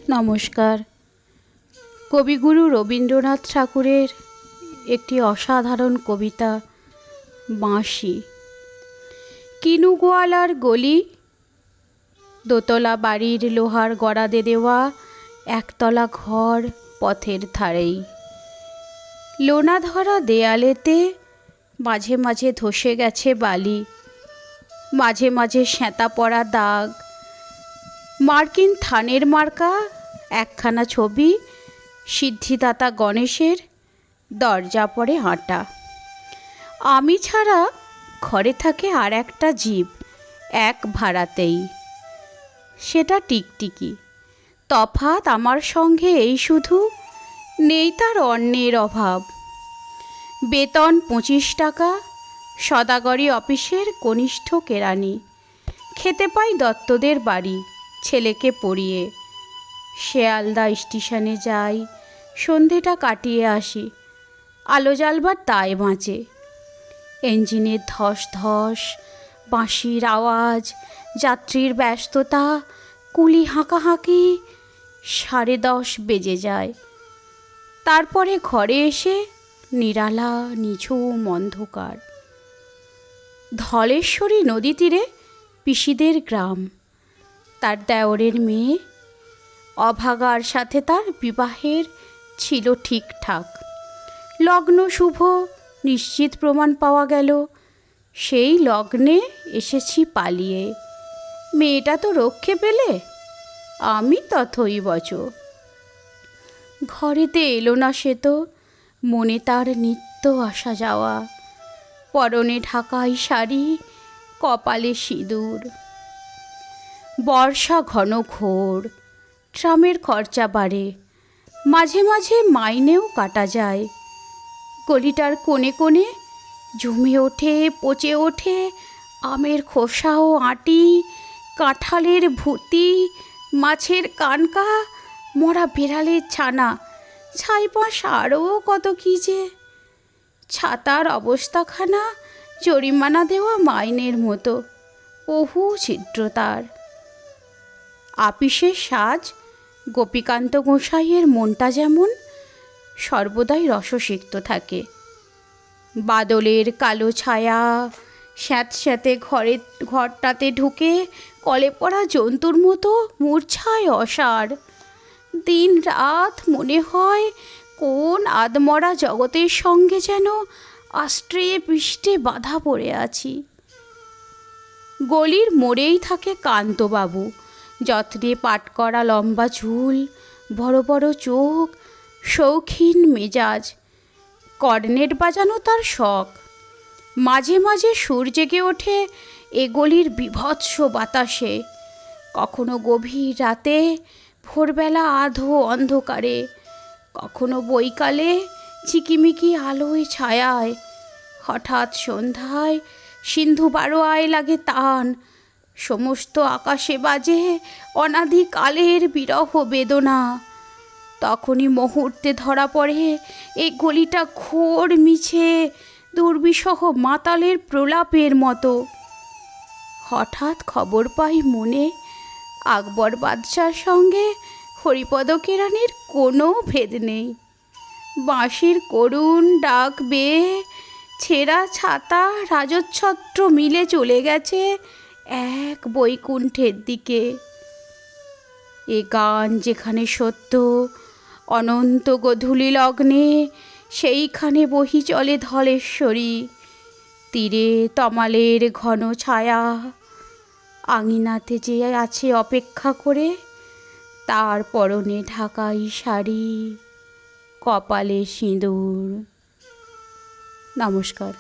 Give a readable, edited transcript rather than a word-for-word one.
নমস্কার। কবিগুরু রবীন্দ্রনাথ ঠাকুরের একটি অসাধারণ কবিতা বাঁশি। কিনু গোয়ালার গলি, দোতলা বাড়ির লোহার গড়াদে দেওয়া একতলা ঘর পথের ধারেই। লোনা ধরা দেয়ালেতে মাঝে মাঝে ধসে গেছে বালি, মাঝে মাঝে সেঁতা পড়া দাগ। মার্কিন থানের মার্কা একখানা ছবি, সিদ্ধিদাতা গণেশের, দরজা পড়ে আঁটা। আমি ছাড়া ঘরে থাকে আর একটা জীব, এক ভাড়াতেই, সেটা টিকটিকি। তফাৎ আমার সঙ্গে এই শুধু, নেই তার অন্যের অভাব। বেতন 25 টাকা, সদাগরি অফিসের কনিষ্ঠ কেরানি। খেতে পাই দত্তদের বাড়ি, ছেলেকে পড়িয়ে। শেয়ালদা স্টেশনে যাই, সন্ধেটা কাটিয়ে আসি। আলো জ্বালবার দায় বাঁচে। ইঞ্জিনের ধস ধস, বাঁশির আওয়াজ, যাত্রীর ব্যস্ততা, কুলি হাঁকাহাঁকি। 10:30 বেজে যায়। তারপরে ঘরে এসে নিরালা নিঝুম অন্ধকার। ধলেশ্বরী নদী তীরে পিসিদের গ্রাম। তার দেওরের মেয়ে, অভাগার সাথে তার বিবাহের ছিল ঠিকঠাক। লগ্ন শুভ, নিশ্চিত প্রমাণ পাওয়া গেল। সেই লগ্নে এসেছি পালিয়ে। মেয়েটা তো রক্ষে পেলে, আমি তথৈবচ। ঘরেতে এলো না সে তো, মনে তার নিত্য আসা যাওয়া। পরনে ঢাকাই শাড়ি, কপালে সিঁদুর। বর্ষা ঘন ঘোর, ট্রামের খরচা বাড়ে, মাঝে মাঝে মাইনেও কাটা যায়। গলিটার কোণে কোণে জমে ওঠে, পচে ওঠে আমের খোসা ও আঁটি, কাঁঠালের ভুতি, মাছের কানকা, মরা বেড়ালের ছানা, ছাইপাশ আরও কত কী যে। ছাতার অবস্থাখানা জরিমানা দেওয়া মাইনের মতো, বহু ছিদ্র তার। আপিসের সাজ, গোপীকান্ত গোসাইয়ের মনটা যেমন সর্বদাই রসসিক্ত থাকে। বাদলের কালো ছায়া স্যাঁতস্যাঁতে ঘরটাতে ঢুকে কলে পড়া জন্তুর মতো মূর্ছায় অসাড়। দিন রাত মনে হয় কোন আদমরা জগতের সঙ্গে যেন আষ্ট্রে পৃষ্ঠে বাঁধা পড়ে আছি। গলির মোড়েই থাকে কান্তবাবু, যত্নে পাট করা লম্বা চুল, বড় বড় চোখ, শৌখিন মেজাজ। কর্নেট বাজানো তার শখ। মাঝে মাঝে সুর জেগে ওঠে এ গলির বীভৎস বাতাসে, কখনো গভীর রাতে, ভোরবেলা আধো অন্ধকারে, কখনো বৈকালে ঝিকিমিকি আলোয় ছায়ায়। হঠাৎ সন্ধ্যায় সিন্ধু বারোয়ায় লাগে তান, সমস্ত আকাশে বাজে অনাদিকালের বিরহ বেদনা। তখনই মুহূর্তে ধরা পড়ে এই গলিটা ঘোর মিছে দুর্বিষহ মাতালের প্রলাপের মতো। হঠাৎ খবর পাই মনে, আকবর বাদশার সঙ্গে হরিপদ কেরানির কোনো ভেদ নেই। বাঁশির করুণ ডাক বেয়ে ছেঁড়া ছাতা রাজচ্ছত্র মিলে চলে গেছে এক বৈকুণ্ঠের দিকে। এ গান যেখানে সত্য, অনন্ত গোধূলি লগ্নে সেইখানে বহি চলে ধলেশ্বরী। তীরে তমালের ঘন ছায়া, আঙিনাতে যে আছে অপেক্ষা করে, তার পরনে ঢাকাই শাড়ি, কপালে সিঁদুর। নমস্কার।